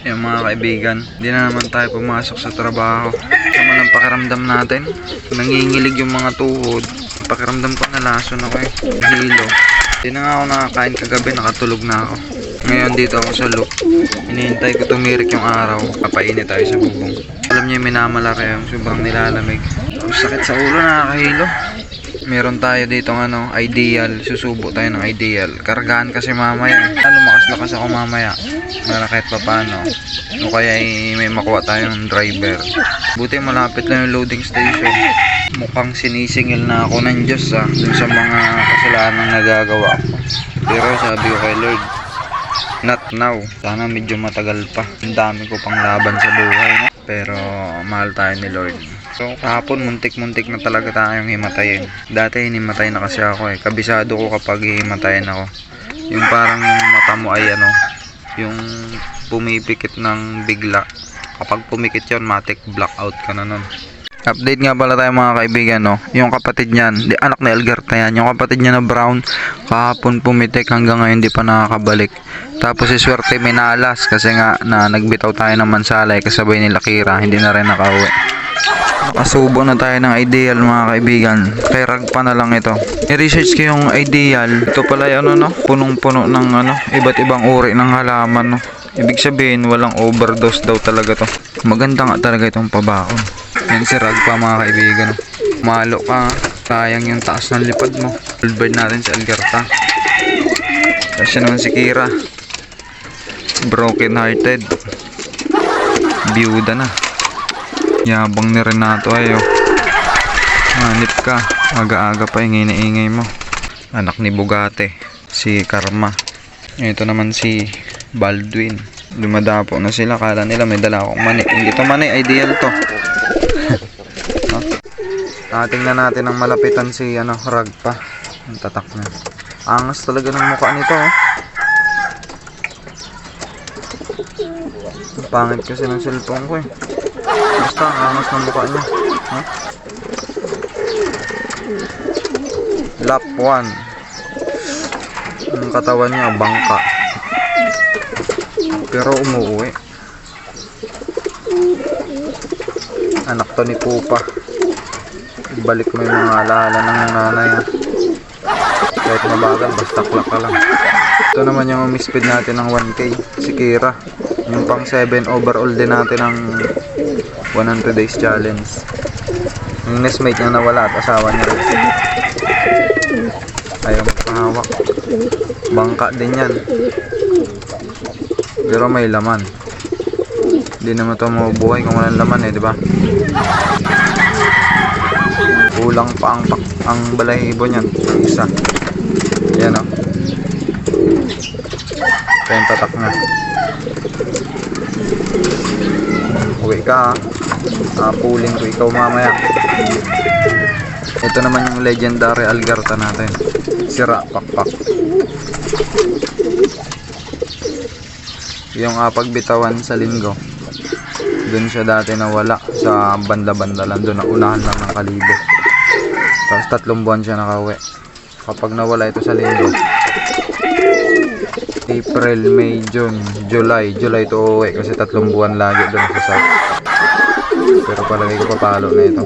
Yung mga kaibigan, hindi na naman tayo pumasok sa trabaho. Sama ng pakiramdam natin. Nangingilig yung mga tuhod. Pakiramdam ko na lason ako eh. Hilo. Hindi na nga ako nakakain kagabi, nakatulog na ako. Ngayon dito ako sa loop. Hinihintay ko tumirik yung araw. Papainit tayo sa bubong. Alam niyo yung minamala kayo, sobrang nilalamig. Ang sakit sa ulo, nakakahilo. Meron tayo dito ideal. Susubo tayo ng ideal. Kargahan kasi mamaya. Lumakas-lakas ako mamaya. Para kahit pa paano. O kaya may makuha tayong driver. Buti malapit lang yung loading station. Mukhang sinisingil na ako ng Diyos dun sa mga kasalanang nagagawa ko. Pero sabi ko kay Lord, not now. Sana medyo matagal pa. Ang dami ko pang laban sa buhay. No? Pero mahal tayo ni Lord. So kahapon muntik-muntik na talaga tayong himatayin. Dati hinimatay na kasi ako eh. Kabisado ko kapag himatayin ako. Yung parang yung mata mo ay yung pumipikit ng bigla. Kapag pumikit yun, matik blackout ka na nun. Update nga pala tayo mga kaibigan, no? Yung kapatid niyan, anak ni Algarta yan. Yung kapatid niya na brown, kahapon pumitik hanggang ngayon di pa nakakabalik. Tapos si swerte minalas kasi nga na nagbitaw tayo ng mansalay kasabay nila Kira, hindi na rin nakauwi. Nakasubo na tayo ng ideal mga kaibigan. Kay Ragpa na lang ito. I-research ko yung ideal. Ito pala yung punong-puno ng iba't ibang uri ng halaman, no? Ibig sabihin walang overdose daw talaga to. Maganda nga talaga itong pabaon. Yan si Ragpa mga kaibigan. Malo ka. Sayang yung taas ng lipad mo. Old bird natin si Algarta. Kasi naman si Kira. Broken hearted. Biyuda na. Yabang ni Renato ayo. Hanip ka. Aga-aga pa yung ingay mo. Anak ni Bugate. Si Karma. Ito naman si Baldwin. Dumadapo na sila. Kala nila may dala akong mani. Hindi to mani. Ideal to. Tingnan natin ang malapitan si Ragpa. Ang tatak na. Angas talaga ng mukha nito. Ang pangit kasi ng cellphone ko eh. Basta ang angas ng mukha niya. Lap 1. Ang katawan niya bangka. Pero umuwi. Anak to ni Pupa. Ibalik mo yung mga alaala ng nanay. Kahit mabagal, basta klak ka lang. Ito naman yung mispeed natin ng 1K. Si Kira. Yung pang 7 overall din natin ng 100 days challenge. Yung nestmate niya nawala at asawa niya rin. Ayaw magpahawak. Bangka din yan. Pero may laman. Hindi naman ito mabubuhay kung walang laman eh, di ba? Kulang pa ang balahibo niyan. Isa. Yan o. Kaya tatak na. Uwi ka puling ko ikaw mamaya. Ito naman yung legendary Algarta natin. Sira pakpak. Yung pagbitawan sa linggo. Doon siya dati nawala sa banda-banda lang. Doon unahan lang ng Kalibo. Tapos 3 buwan siya nakauwi. Kapag nawala ito sa linggo, April, May, June, July to uwi kasi 3 buwan lagi doon sa South. Pero palagay ko papalo na ito.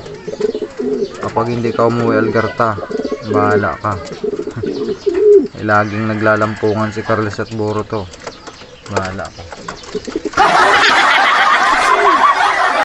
Kapag hindi ka umuwi Algarta, bahala ka. Laging naglalampungan si Carlos at Boruto. Bahala ka.